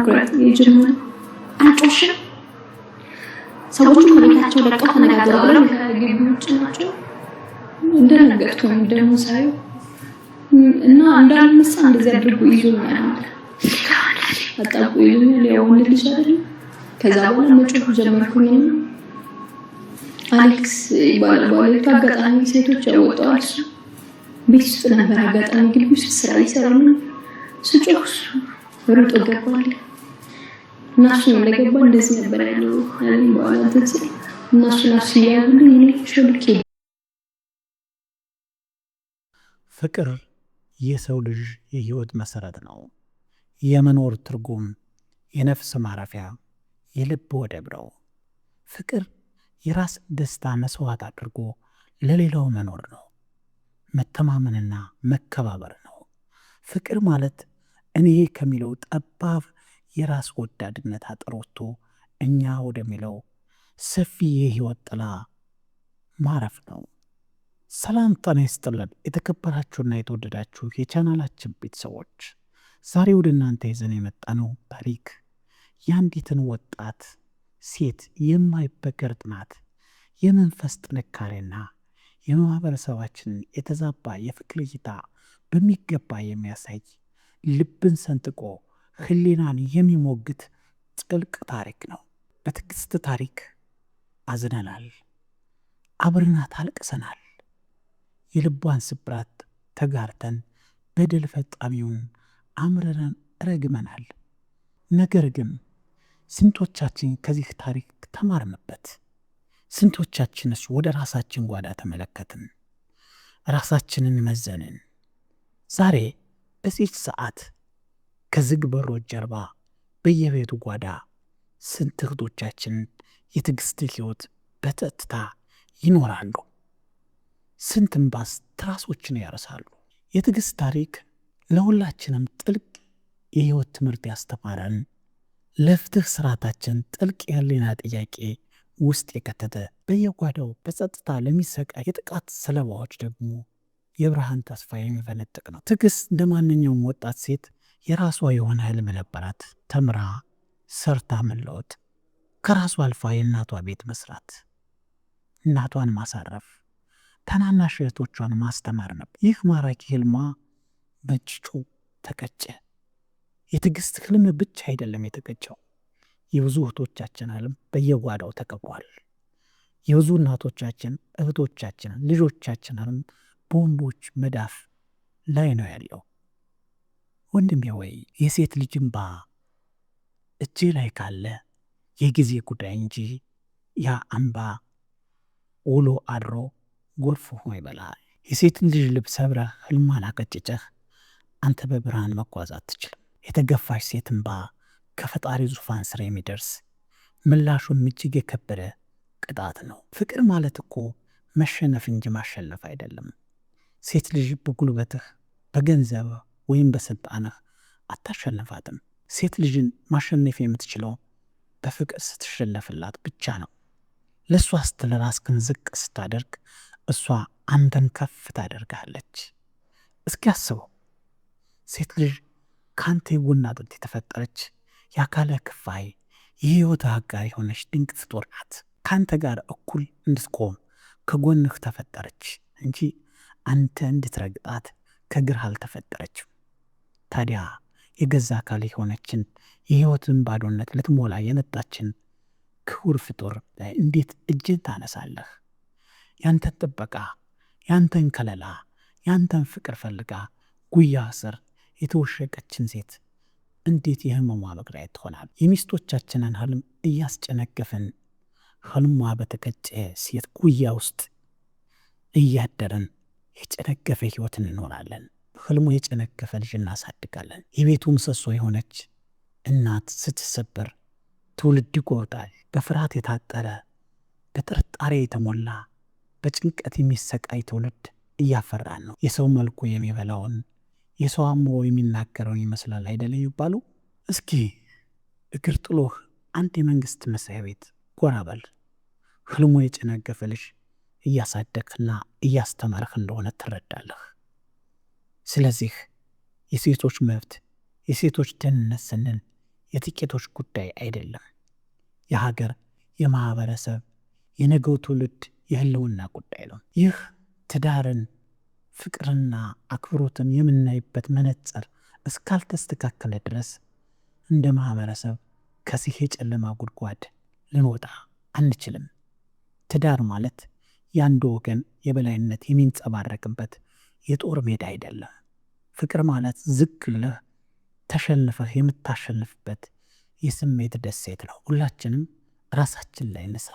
ማግራት የጀመረ አንጮሽ ሰዎች ከቤታቸው ለቀው ተነጋግረው ብለው ከግቢዎች ናቸው እንደነገርኩኝ ደግሞ ሳይ እና እንዳልመሳ እንደዚህ አድርጎ ይዞኛል አጣቁ ይዞኛል ያው ልጅ አይደል ከዛ በኋላ መጮህ ጀመርኩኝ አሌክስ ባለ ታጋጣሚ ሴቶች ያወጣዋል ቤት ውስጥ ነበር አጋጣሚ ግቢ ውስጥ ስራ ይሰራሉ ስጮህ ሩጦ ገባል እናሱ እንደገባ እንደዚህ ነበር ያለው አለኝ በኋላ ተጽ እናሱ ያሉኝ ሹልኬ ፍቅር የሰው ልጅ የህይወት መሰረት ነው የመኖር ትርጉም የነፍስ ማረፊያ የልብ ወደብ ነው ፍቅር የራስ ደስታ መስዋዕት አድርጎ ለሌላው መኖር ነው መተማመንና መከባበር ነው ፍቅር ማለት እኔ ከሚለው ጠባብ የራስ ወዳድነት አጥሮቶ እኛ ወደሚለው ሰፊ የህይወት ጥላ ማረፍ ነው ሰላም ጤና ይስጥልን የተከበራችሁና የተወደዳችሁ የቻናላችን ቤተሰቦች ዛሬ ወደ እናንተ ይዘን የመጣነው ታሪክ የአንዲትን ወጣት ሴት የማይበገር ጥናት የመንፈስ ጥንካሬና የማህበረሰባችን የተዛባ የፍቅር እይታ በሚገባ የሚያሳይ ልብን ሰንጥቆ ህሊናን የሚሞግት ጥልቅ ታሪክ ነው በትዕግስት ታሪክ አዝነናል አብረናት አልቅሰናል የልቧን ስብራት ተጋርተን በደል ፈጣሚውን አምረረን ረግመናል ነገር ግን ስንቶቻችን ከዚህ ታሪክ ተማርንበት ስንቶቻችንስ ወደ ራሳችን ጓዳ ተመለከትን ራሳችንን መዘንን ዛሬ በዚህ ሰዓት ከዝግ በሮች ጀርባ በየቤቱ ጓዳ ስንት እህቶቻችን የትዕግስት ህይወት በጸጥታ ይኖራሉ ስንት እንባስ ትራሶችን ያረሳሉ የትዕግስት ታሪክ ለሁላችንም ጥልቅ የህይወት ትምህርት ያስተማረን ለፍትህ ስርዓታችን ጥልቅ የህሊና ጥያቄ ውስጥ የከተተ በየጓዳው በጸጥታ ለሚሰቃይ የጥቃት ሰለባዎች ደግሞ የብርሃን ተስፋ የሚፈነጥቅ ነው ትዕግስት እንደማንኛውም ወጣት ሴት የራሷ የሆነ ህልም ነበራት ተምራ ሰርታ መለወጥ ከራሷ አልፋ የእናቷ ቤት መስራት እናቷን ማሳረፍ ታናናሽ እህቶቿን ማስተማር ነበር ይህ ማራኪ ህልሟ በእጅጉ ተቀጨ የትዕግስት ህልም ብቻ አይደለም የተቀጨው የብዙ እህቶቻችን ህልም በየጓዳው ተቀብሯል የብዙ እናቶቻችን እህቶቻችን ልጆቻችን ህልም በወንዶች መዳፍ ላይ ነው ያለው ወንድሜ ወይ የሴት ልጅ እንባ እጄ ላይ ካለ የጊዜ ጉዳይ እንጂ ያ እንባ ውሎ አድሮ ጎርፍ ሆኖ ይበላል የሴት ልጅ ልብ ሰብረህ ህልሟን አቀጭጨህ አንተ በብርሃን መጓዝ አትችልም የተገፋሽ ሴት እንባ ከፈጣሪ ዙፋን ስር የሚደርስ ምላሹም እጅግ የከበረ ቅጣት ነው ፍቅር ማለት እኮ መሸነፍ እንጂ ማሸነፍ አይደለም ሴት ልጅ በጉልበትህ በገንዘብ ወይም በስልጣንህ አታሸንፋትም ሴት ልጅን ማሸነፍ የምትችለው በፍቅር ስትሸነፍላት ብቻ ነው ለሷ ስትል ራስህን ዝቅ ስታደርግ እሷ አንተን ከፍ ታደርጋለች እስኪ አስበው ሴት ልጅ ካንተ የጎን አጥንት የተፈጠረች የአካለ ክፋይ የህይወት አጋር የሆነች ድንቅ ፍጡር ናት ካንተ ጋር እኩል እንድትቆም ከጎንህ ተፈጠረች እንጂ አንተ እንድትረግጣት ከግርህ አልተፈጠረችም ታዲያ የገዛ አካል የሆነችን የህይወትን ባዶነት ልትሞላ የመጣችን ክቡር ፍጡር ላይ እንዴት እጅን ታነሳለህ ያንተን ጥበቃ ያንተን ከለላ ያንተን ፍቅር ፈልጋ ጉያ ስር የተወሸቀችን ሴት እንዴት የህመሟ ምክንያት ትሆናል የሚስቶቻችንን ህልም እያስጨነገፈን ህልሟ በተቀጨ ሴት ጉያ ውስጥ እያደረን የጨነገፈ ህይወትን እንኖራለን ህልሙ የጨነገፈ ልጅ እናሳድጋለን የቤቱ ምሰሶ የሆነች እናት ስትሰበር ትውልድ ይጎዳል በፍርሃት የታጠረ በጥርጣሬ የተሞላ በጭንቀት የሚሰቃይ ትውልድ እያፈራን ነው የሰው መልኩ የሚበላውን የሰው አእምሮ የሚናገረውን ይመስላል አይደል ይባሉ እስኪ እግር ጥሎህ አንድ የመንግስት መስሪያ ቤት ጎራ በል ህልሙ የጨነገፈ ልጅ እያሳደግና እያስተማርህ እንደሆነ ትረዳለህ ስለዚህ የሴቶች መብት የሴቶች ደህንነት ስንል የጥቂቶች ጉዳይ አይደለም። የሀገር፣ የማህበረሰብ፣ የነገው ትውልድ የህልውና ጉዳይ ነው። ይህ ትዳርን፣ ፍቅርና አክብሮትን የምናይበት መነጽር እስካልተስተካከለ ድረስ እንደ ማህበረሰብ ከዚህ የጨለማ ጉድጓድ ልንወጣ አንችልም። ትዳር ማለት የአንዱ ወገን የበላይነት የሚንጸባረቅበት የጦር ሜዳ አይደለም። ፍቅር ማለት ዝቅ ብለህ ተሸንፈህ የምታሸንፍበት የስሜት ደሴት ነው። ሁላችንም ራሳችን ላይ እንስራ።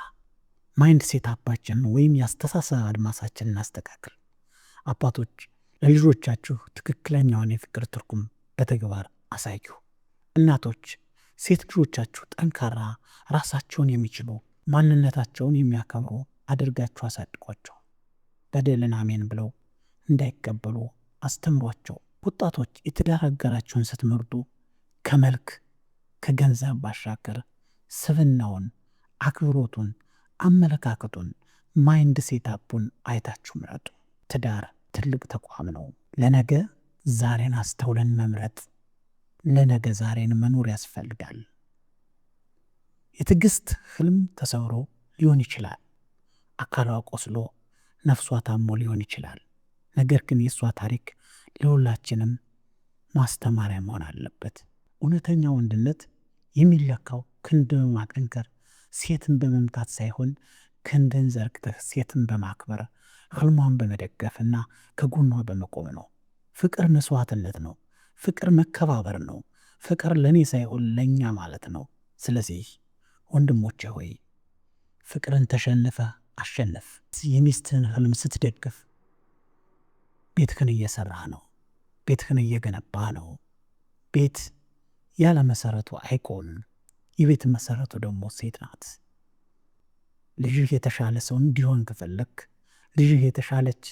ማይንድ ሴት አፓችን ወይም የአስተሳሰብ አድማሳችን እናስተካክል። አባቶች ለልጆቻችሁ ትክክለኛውን የፍቅር ትርጉም በተግባር አሳዩ። እናቶች ሴት ልጆቻችሁ ጠንካራ፣ ራሳቸውን የሚችሉ፣ ማንነታቸውን የሚያከብሩ አድርጋችሁ አሳድጓቸው። በደልን አሜን ብለው እንዳይቀበሉ አስተምሯቸው። ወጣቶች የትዳር አጋራችሁን ስትመርጡ ከመልክ ከገንዘብ ባሻገር ስብናውን፣ አክብሮቱን፣ አመለካከቱን፣ ማይንድ ሴታፑን አይታችሁ ምረጡ። ትዳር ትልቅ ተቋም ነው። ለነገ ዛሬን አስተውለን መምረጥ፣ ለነገ ዛሬን መኖር ያስፈልጋል። የትዕግስት ህልም ተሰብሮ ሊሆን ይችላል። አካሏ ቆስሎ ነፍሷ ታሞ ሊሆን ይችላል። ነገር ግን የእሷ ታሪክ ለሁላችንም ማስተማሪያ መሆን አለበት። እውነተኛ ወንድነት የሚለካው ክንድን በማጠንከር ሴትን በመምታት ሳይሆን ክንድን ዘርግተህ ሴትን በማክበር ህልሟን በመደገፍና ከጎኗ በመቆም ነው። ፍቅር መስዋዕትነት ነው። ፍቅር መከባበር ነው። ፍቅር ለእኔ ሳይሆን ለእኛ ማለት ነው። ስለዚህ ወንድሞቼ ሆይ ፍቅርን ተሸንፈ አሸንፍ። የሚስትህን ህልም ስትደግፍ ቤትህን እየሰራ ነው። ቤትህን እየገነባ ነው። ቤት ያለ መሰረቱ አይቆምም። የቤት መሰረቱ ደግሞ ሴት ናት። ልጅህ የተሻለ ሰው እንዲሆን ከፈለክ፣ ልጅህ የተሻለች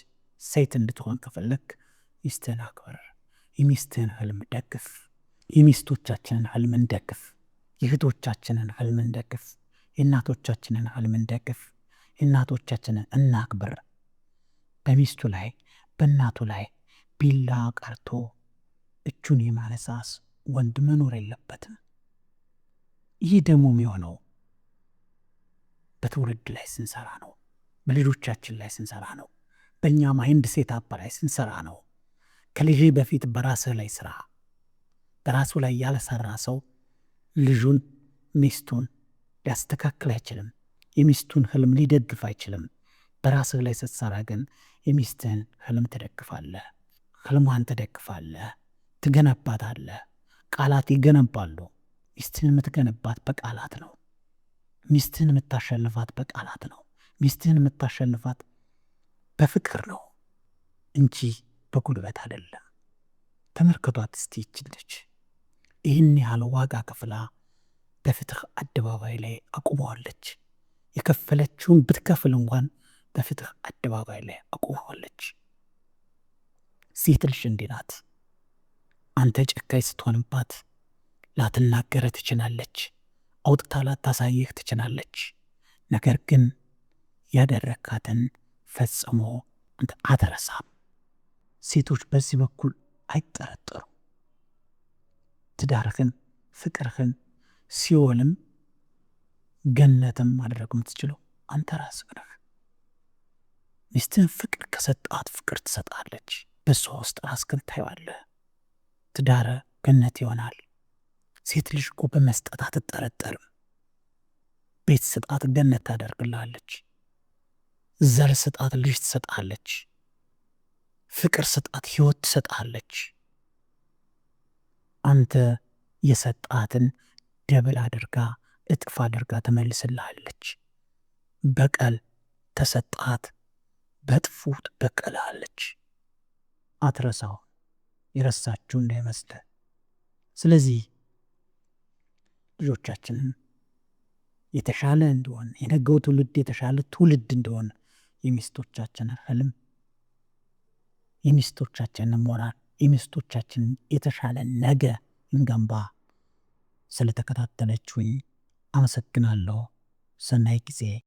ሴት እንድትሆን ከፈለክ ሚስትህን አክብር። የሚስትህን ህልም ደግፍ። የሚስቶቻችንን ህልም እንደግፍ። የእህቶቻችንን ህልም እንደግፍ። የእናቶቻችንን ህልም እንደግፍ። የእናቶቻችንን እናክብር። በሚስቱ ላይ በእናቱ ላይ ቢላ ቀርቶ እጁን የማነሳስ ወንድ መኖር የለበትም። ይህ ደግሞ የሚሆነው በትውልድ ላይ ስንሰራ ነው። በልጆቻችን ላይ ስንሰራ ነው። በእኛ ማይንድ ሴት አፕ ላይ ስንሰራ ነው። ከልጅ በፊት በራስህ ላይ ስራ። በራሱ ላይ ያልሰራ ሰው ልጁን፣ ሚስቱን ሊያስተካክል አይችልም። የሚስቱን ህልም ሊደግፍ አይችልም። በራስህ ላይ ስትሰራ ግን የሚስትህን ህልም ትደግፋለህ። ህልሟን ትደግፋለህ፣ ትገነባታለህ። ቃላት ይገነባሉ። ሚስትህን የምትገነባት በቃላት ነው። ሚስትህን የምታሸንፋት በቃላት ነው። ሚስትህን የምታሸንፋት በፍቅር ነው እንጂ በጉልበት አይደለም። ተመልከቷት እስቲ ይችልች ይህን ያህል ዋጋ ከፍላ በፍትህ አደባባይ ላይ አቁመዋለች። የከፈለችውን ብትከፍል እንኳን በፍትህ አደባባይ ላይ አቁመዋለች። ሴት ልጅ እንዲህ ናት። አንተ ጨካኝ ስትሆንባት ላትናገረ ትችላለች፣ አውጥታ ላታሳይህ ትችላለች። ነገር ግን ያደረካትን ፈጽሞ አንተ አትረሳም። ሴቶች በዚህ በኩል አይጠረጠሩ። ትዳርህን፣ ፍቅርህን ሲኦልም ገነትም ማድረግ የምትችለው አንተ ራስህ ነህ። ሚስትህን ፍቅር ከሰጣት ፍቅር ትሰጣለች። በሷ ውስጥ ራስህን ታየዋለህ። ትዳር ገነት ይሆናል። ሴት ልጅ እኮ በመስጠት አትጠረጠርም። ቤት ስጣት ገነት ታደርግልሃለች። ዘር ስጣት ልጅ ትሰጣለች። ፍቅር ስጣት ህይወት ትሰጣለች። አንተ የሰጣትን ደብል አድርጋ እጥፍ አድርጋ ትመልስልሃለች። በቀል ተሰጣት በጥፉ ትበቀልሃለች። አትረሳው። የረሳችሁ እንዳይመስልህ። ስለዚህ ልጆቻችንን የተሻለ እንዲሆን፣ የነገው ትውልድ የተሻለ ትውልድ እንዲሆን የሚስቶቻችንን ህልም፣ የሚስቶቻችንን ሞራል፣ የሚስቶቻችንን የተሻለ ነገ እንገንባ። ስለተከታተለችሁኝ አመሰግናለሁ። ሰናይ ጊዜ